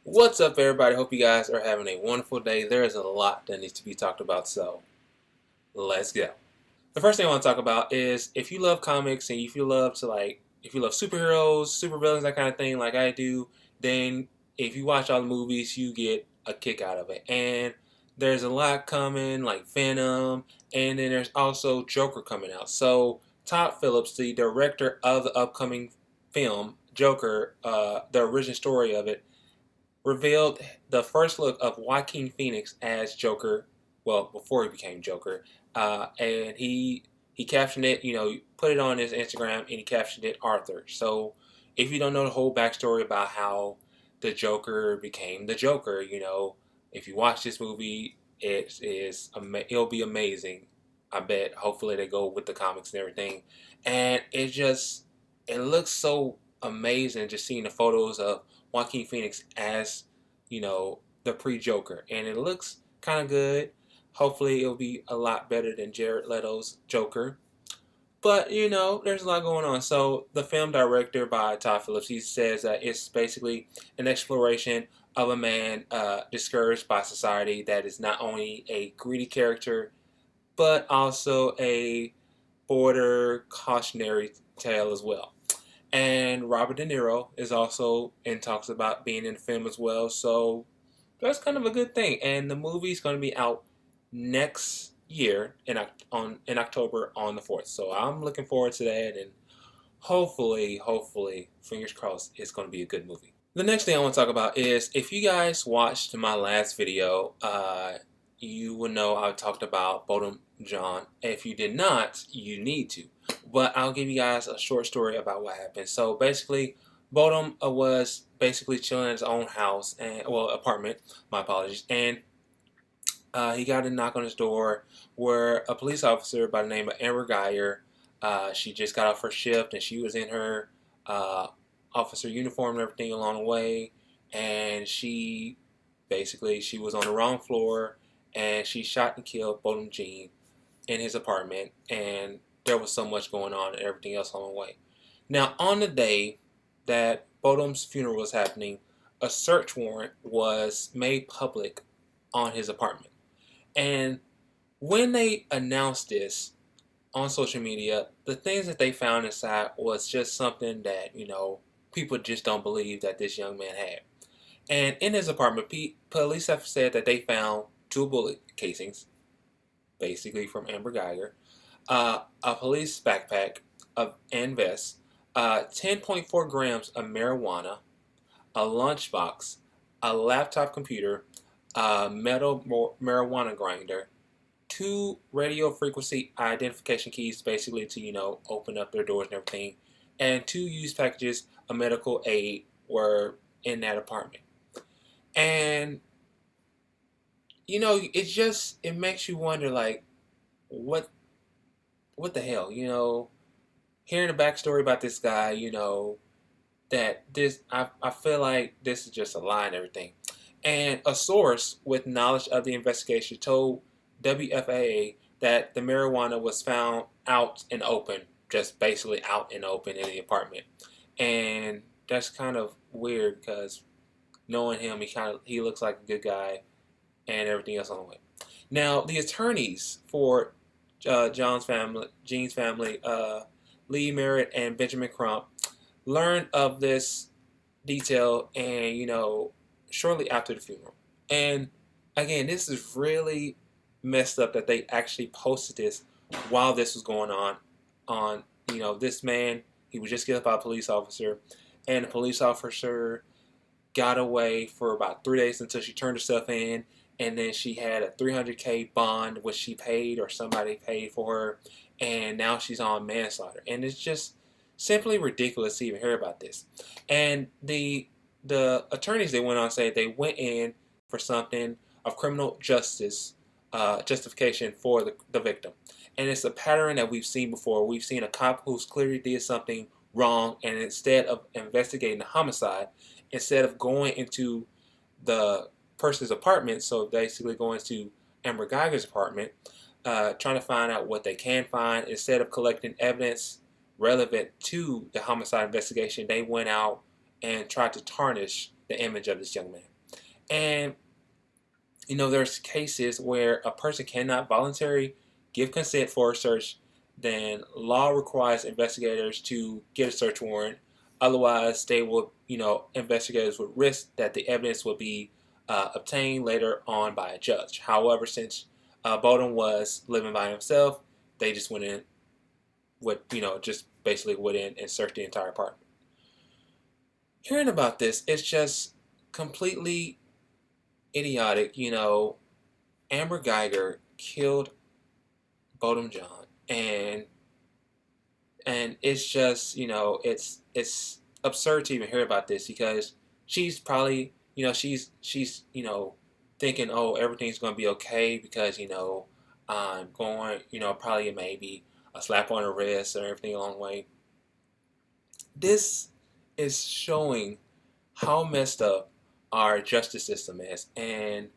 What's up, everybody? Hope you guys are having a wonderful day. There is a lot that needs to be talked about, so let's go. The first thing I want to talk about is if you love comics and if you love superheroes, supervillains, that kind of thing, like I do, then if you watch all the movies, you get a kick out of it. And there's a lot coming, like Venom, and then there's also Joker coming out. So Todd Phillips, the director of the upcoming film Joker, the original story of it, revealed the first look of Joaquin Phoenix as Joker. Well, before he became Joker, and he captioned it. Put it on his Instagram, and he captioned it Arthur. So, if you don't know the whole backstory about how the Joker became the Joker, if you watch this movie, it'll be amazing. I bet. Hopefully, they go with the comics and everything, and it looks so amazing just seeing the photos of Joaquin Phoenix as, the pre-Joker. And it looks kind of good. Hopefully it'll be a lot better than Jared Leto's Joker. But, there's a lot going on. So the film director by Todd Phillips, he says that it's basically an exploration of a man discouraged by society that is not only a greedy character, but also a border cautionary tale as well. And Robert De Niro is also in talks about being in the film as well, so that's kind of a good thing. And the movie's going to be out next year in October on the 4th. So I'm looking forward to that, and hopefully, fingers crossed, it's going to be a good movie. The next thing I want to talk about is if you guys watched my last video, you will know I talked about Botham Jean. If you did not, you need to. But I'll give you guys a short story about what happened. So basically, Botham was basically chilling in his own house apartment. My apologies. And he got a knock on his door where a police officer by the name of Amber Geyer, she just got off her shift and she was in her officer uniform and everything along the way. And she was on the wrong floor and she shot and killed Botham Jean in his apartment. And there was so much going on and everything else on the way. Now, on the day that Botham's funeral was happening, a search warrant was made public on his apartment. And when they announced this on social media, the things that they found inside was just something that, people just don't believe that this young man had. And in his apartment, police have said that they found 2 bullet casings, basically from Amber Geiger, a police backpack and vest, 10.4 grams of marijuana, a lunchbox, a laptop computer, a metal marijuana grinder, 2 radio frequency identification keys, basically to open up their doors and everything, and 2 used packages of medical aid were in that apartment. And it makes you wonder, like, what the hell, hearing the backstory about this guy, that I feel like this is just a lie and everything. And a source with knowledge of the investigation told WFAA that the marijuana was found out and open, just basically out and open in the apartment. And that's kind of weird because knowing him, he looks like a good guy and everything else on the way. Now, the attorneys for Jean's family, Lee Merritt and Benjamin Crump, learned of this detail and, shortly after the funeral. And again, this is really messed up that they actually posted this while this was going on, this man, he was just killed by a police officer, and the police officer got away for about 3 days until she turned herself in. And then she had a $300K bond, which she paid or somebody paid for her. And now she's on manslaughter. And it's just simply ridiculous to even hear about this. And the attorneys, they went on to say they went in for something of criminal justification for the victim. And it's a pattern that we've seen before. We've seen a cop who's clearly did something wrong. And instead of investigating the homicide, instead of going into the person's apartment, so basically going to Amber Geiger's apartment, trying to find out what they can find. Instead of collecting evidence relevant to the homicide investigation, they went out and tried to tarnish the image of this young man. And there's cases where a person cannot voluntarily give consent for a search, then law requires investigators to get a search warrant. Otherwise, they will, investigators would risk that the evidence will be obtained later on by a judge. However, since Botham was living by himself, they just went in just basically went in and searched the entire apartment. Hearing about this, it's just completely idiotic. Amber Geiger killed Botham Jean, and it's just it's absurd to even hear about this because she's probably she's thinking, oh, everything's gonna be okay because I'm going, probably maybe a slap on the wrist or everything along the way. This is showing how messed up our justice system is, and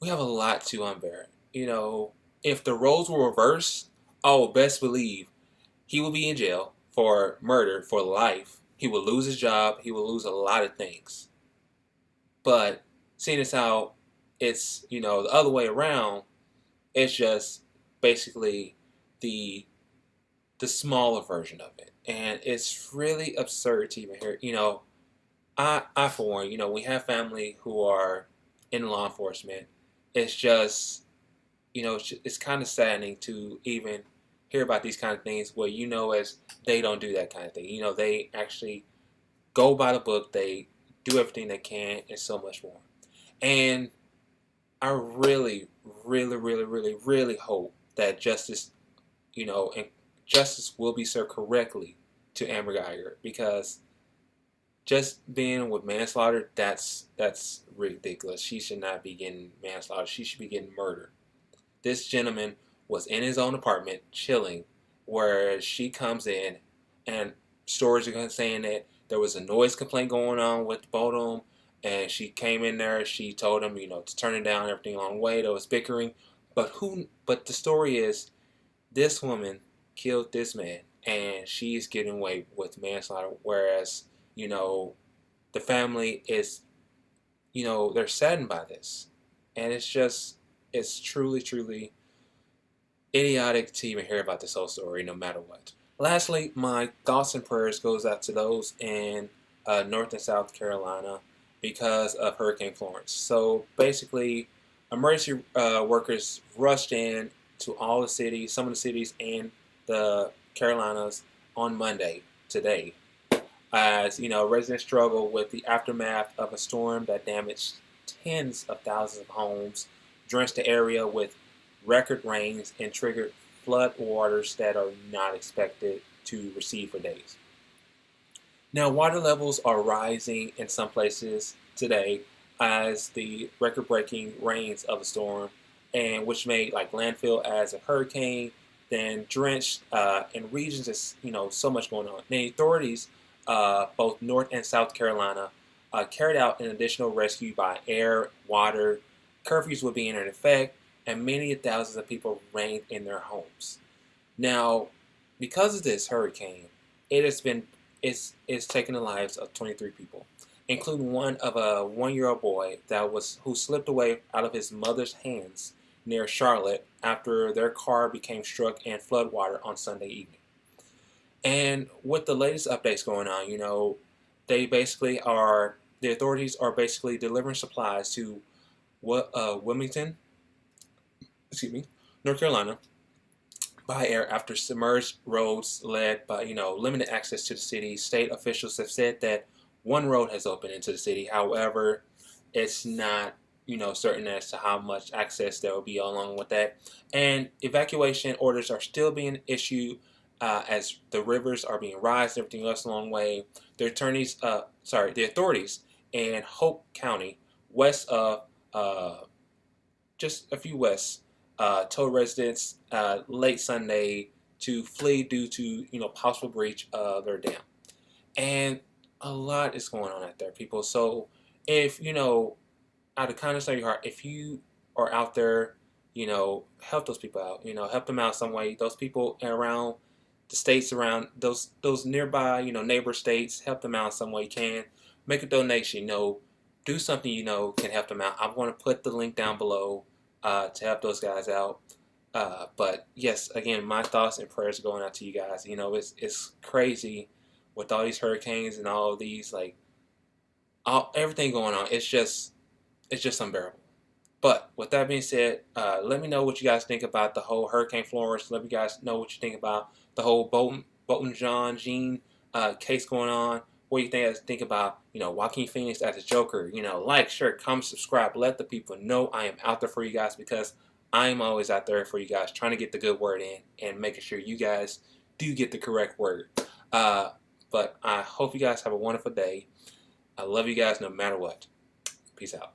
we have a lot to unbear. If the roles were reversed, oh, best believe he will be in jail for murder for life. He will lose his job. He will lose a lot of things. But seeing as how it's the other way around, it's just basically the smaller version of it, and it's really absurd to even hear. I for one, we have family who are in law enforcement. It's just it's kind of saddening to even hear about these kind of things where as they don't do that kind of thing. They actually go by the book. They do everything they can and so much more. And I really, really, really, really, really hope that justice, and justice will be served correctly to Amber Geiger, because just being with manslaughter, that's ridiculous. She should not be getting manslaughter. She should be getting murder. This gentleman was in his own apartment chilling, where she comes in, and stories are saying that there was a noise complaint going on with Botham, and she came in there. She told him, to turn it down, everything along the way. There was bickering, but the story is, this woman killed this man, and she's getting away with manslaughter, whereas the family is, they're saddened by this, and it's truly, truly idiotic to even hear about this whole story, no matter what. Lastly, my thoughts and prayers goes out to those in North and South Carolina because of Hurricane Florence. So basically, emergency workers rushed in to all the cities, some of the cities in the Carolinas on Monday, today, as residents struggle with the aftermath of a storm that damaged tens of thousands of homes, drenched the area with record rains, and triggered flood waters that are not expected to recede for days. Now, water levels are rising in some places today as the record-breaking rains of the storm, and which made like landfill as a hurricane, then drenched in regions. There's so much going on. The authorities, both North and South Carolina, carried out an additional rescue by air, water. Curfews were being in effect, and many thousands of people remained in their homes. Now, because of this hurricane, it's taken the lives of 23 people, including one of a 1-year-old boy who slipped away out of his mother's hands near Charlotte after their car became struck in floodwater on Sunday evening. And with the latest updates going on, the authorities are basically delivering supplies to Wilmington, North Carolina, by air after submerged roads led by limited access to the city. State officials have said that one road has opened into the city. However, it's not certain as to how much access there will be along with that. And evacuation orders are still being issued as the rivers are being raised and everything else along the way. The authorities in Hope County, west of just a few west, told residents late Sunday to flee due to possible breach of their dam. And a lot is going on out there, people. So if out of kindness of your heart, if you are out there, help those people out. Help them out some way. Those people around the states, around those nearby neighbor states, help them out some way you can. Make a donation. do something you know can help them out. I'm going to put the link down below to help those guys out. But yes, again, my thoughts and prayers are going out to you guys. You know, it's crazy with all these hurricanes and all of these everything going on. It's just unbearable. But with that being said, let me know what you guys think about the whole Hurricane Florence. Let me guys know what you think about the whole Botham Jean case going on. What do you think about, you know, Joaquin Phoenix as a Joker? You know, like, share, comment, subscribe. Let the people know I am out there for you guys, because I am always out there for you guys, trying to get the good word in and making sure you guys do get the correct word. But I hope you guys have a wonderful day. I love you guys no matter what. Peace out.